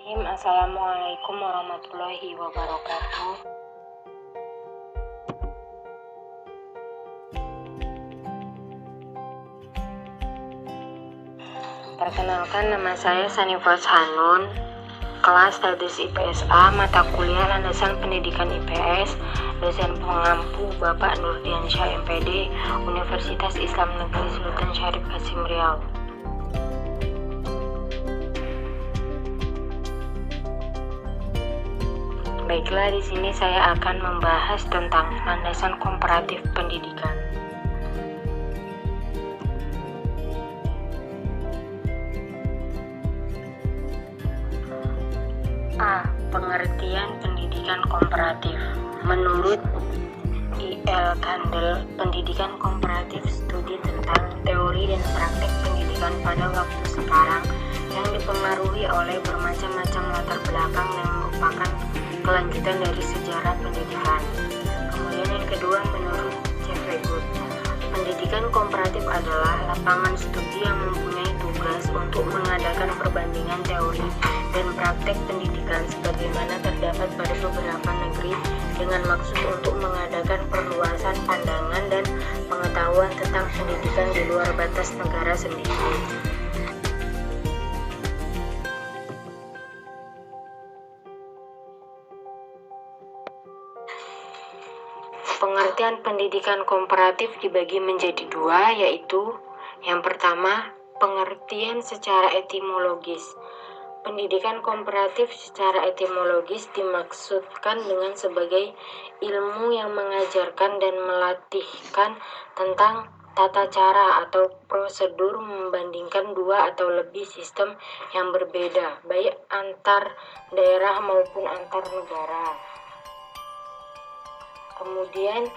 Bismillahirrahmanirrahim. Assalamualaikum warahmatullahi wabarakatuh. Perkenalkan, nama saya Sanifas Hanun, kelas status IPSA, mata kuliah landasan pendidikan IPS, dosen pengampu Bapak Nurdiansyah MPD, Universitas Islam Negeri Sultan Syarif Qasim Riau. Baiklah, di sini saya akan membahas tentang landasan komparatif pendidikan. A. Pengertian pendidikan komparatif. Menurut I.L. Kandel, pendidikan komparatif studi tentang teori dan praktek pendidikan pada waktu sekarang yang dipengaruhi oleh bermacam-macam latar belakang yang merupakan kelanjutan dari sejarah pendidikan. Kemudian yang kedua, menurut Jeffrey Good, pendidikan komparatif adalah lapangan studi yang mempunyai tugas untuk mengadakan perbandingan teori dan praktek pendidikan sebagaimana terdapat pada beberapa negeri dengan maksud untuk mengadakan perluasan pandangan dan pengetahuan tentang pendidikan di luar batas negara sendiri. Pengertian pendidikan komparatif dibagi menjadi dua, yaitu yang pertama, pengertian secara etimologis. Pendidikan komparatif secara etimologis dimaksudkan dengan sebagai ilmu yang mengajarkan dan melatihkan tentang tata cara atau prosedur membandingkan dua atau lebih sistem yang berbeda, baik antar daerah maupun antar negara. Kemudian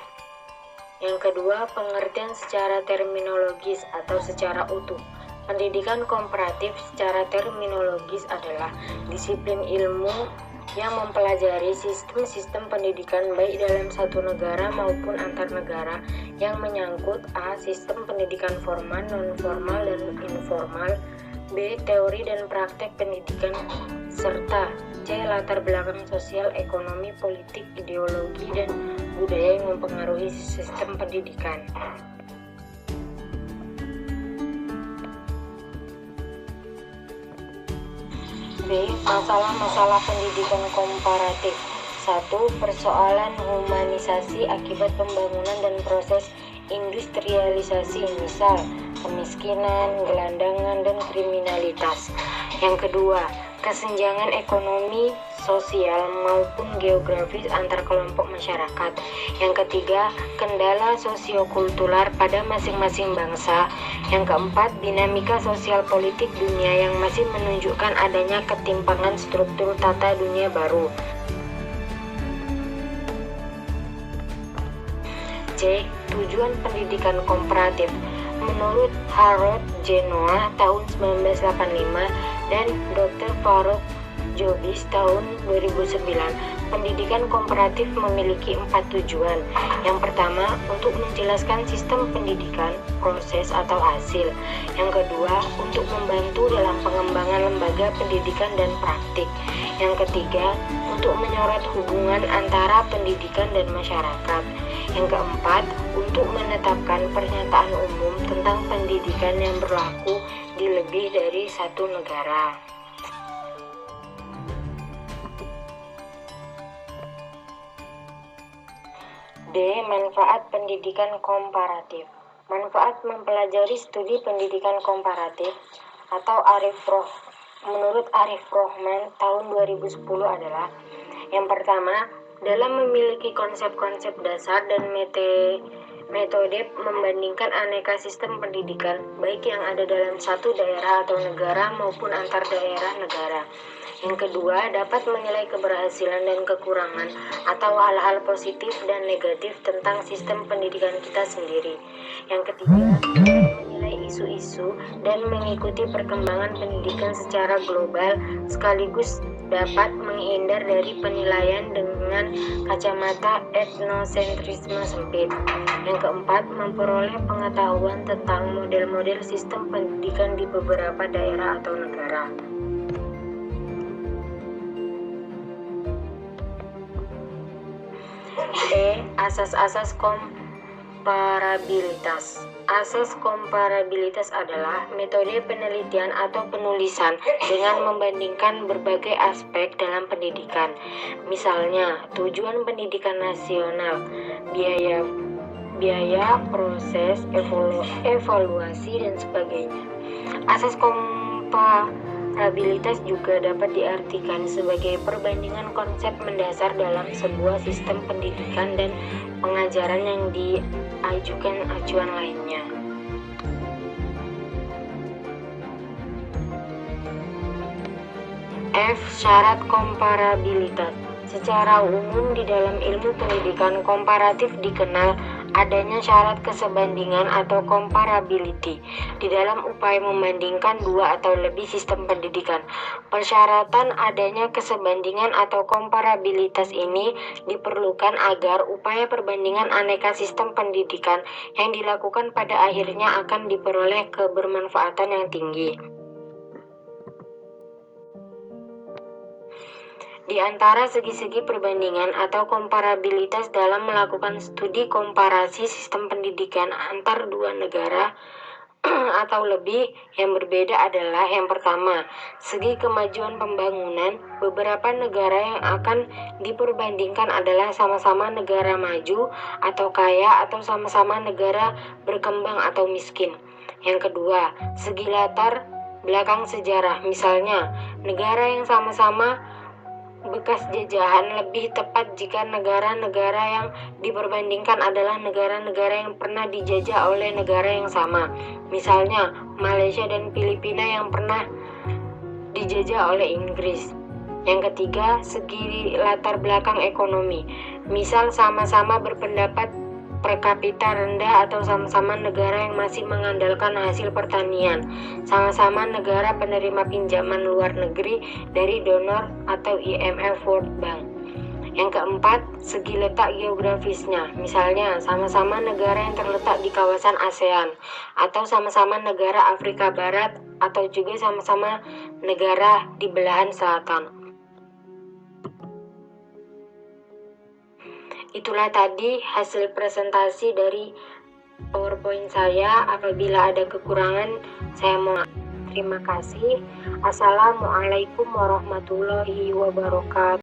yang kedua, pengertian secara terminologis atau secara utuh. Pendidikan komparatif secara terminologis adalah disiplin ilmu yang mempelajari sistem-sistem pendidikan baik dalam satu negara maupun antar negara yang menyangkut A. Sistem pendidikan formal, non-formal, dan informal, B. Teori dan praktek pendidikan, serta C. Latar belakang sosial, ekonomi, politik, ideologi, dan budaya yang mempengaruhi sistem pendidikan. B. Masalah-masalah pendidikan komparatif. 1. Persoalan humanisasi akibat pembangunan dan proses industrialisasi, misal kemiskinan, gelandangan, dan kriminalitas. Yang kedua, kesenjangan ekonomi, sosial, maupun geografis antar kelompok masyarakat. Yang ketiga, kendala sosiokultural pada masing-masing bangsa. Yang keempat, dinamika sosial politik dunia yang masih menunjukkan adanya ketimpangan struktur tata dunia baru. C. Tujuan pendidikan komparatif. Menurut Harold J. Noah tahun 1985 dan Dr. Farouk Jobis tahun 2009, pendidikan komparatif memiliki 4 tujuan. Yang pertama, untuk menjelaskan sistem pendidikan, proses atau hasil. Yang kedua, untuk membantu dalam pengembangan lembaga pendidikan dan praktik. Yang ketiga, untuk menyorot hubungan antara pendidikan dan masyarakat. Yang keempat, untuk menetapkan pernyataan umum tentang pendidikan yang berlaku di lebih dari satu negara. D. Manfaat pendidikan komparatif. Manfaat mempelajari studi pendidikan komparatif atau menurut Arif Rohman tahun 2010 adalah: yang pertama, dalam memiliki konsep-konsep dasar dan metode membandingkan aneka sistem pendidikan, baik yang ada dalam satu daerah atau negara maupun antar daerah negara. Yang kedua, dapat menilai keberhasilan dan kekurangan atau hal-hal positif dan negatif tentang sistem pendidikan kita sendiri. Yang ketiga, menilai isu-isu dan mengikuti perkembangan pendidikan secara global, sekaligus dapat menghindar dari penilaian dengan kacamata etnosentrisme sempit. Yang keempat, memperoleh pengetahuan tentang model-model sistem pendidikan di beberapa daerah atau negara. Asas-asas komparabilitas. Asas komparabilitas adalah metode penelitian atau penulisan dengan membandingkan berbagai aspek dalam pendidikan. Misalnya, tujuan pendidikan nasional, biaya, proses, evaluasi, dan sebagainya. Asas komparabilitas juga dapat diartikan sebagai perbandingan konsep mendasar dalam sebuah sistem pendidikan dan pengajaran yang diajukan acuan lainnya. F. Syarat komparabilitas. Secara umum di dalam ilmu pendidikan komparatif dikenal adanya syarat kesebandingan atau comparability di dalam upaya membandingkan dua atau lebih sistem pendidikan. Persyaratan adanya kesebandingan atau komparabilitas ini diperlukan agar upaya perbandingan aneka sistem pendidikan yang dilakukan pada akhirnya akan diperoleh kebermanfaatan yang tinggi. Di antara segi-segi perbandingan atau komparabilitas dalam melakukan studi komparasi sistem pendidikan antar dua negara atau lebih yang berbeda adalah yang pertama, segi kemajuan pembangunan. Beberapa negara yang akan diperbandingkan adalah sama-sama negara maju atau kaya atau sama-sama negara berkembang atau miskin. Yang kedua, segi latar belakang sejarah. Misalnya, negara yang sama-sama bekas jajahan, lebih tepat jika negara-negara yang diperbandingkan adalah negara-negara yang pernah dijajah oleh negara yang sama. Misalnya, Malaysia dan Filipina yang pernah dijajah oleh Inggris. Yang ketiga, segi latar belakang ekonomi. Misal sama-sama berpendapat per kapita rendah atau sama-sama negara yang masih mengandalkan hasil pertanian, sama-sama negara penerima pinjaman luar negeri dari donor atau IMF World Bank. Yang keempat, segi letak geografisnya. Misalnya, sama-sama negara yang terletak di kawasan ASEAN atau sama-sama negara Afrika Barat atau juga sama-sama negara di belahan selatan. Itulah tadi hasil presentasi dari PowerPoint saya. Apabila ada kekurangan, saya mohon. Terima kasih. Assalamualaikum warahmatullahi wabarakatuh.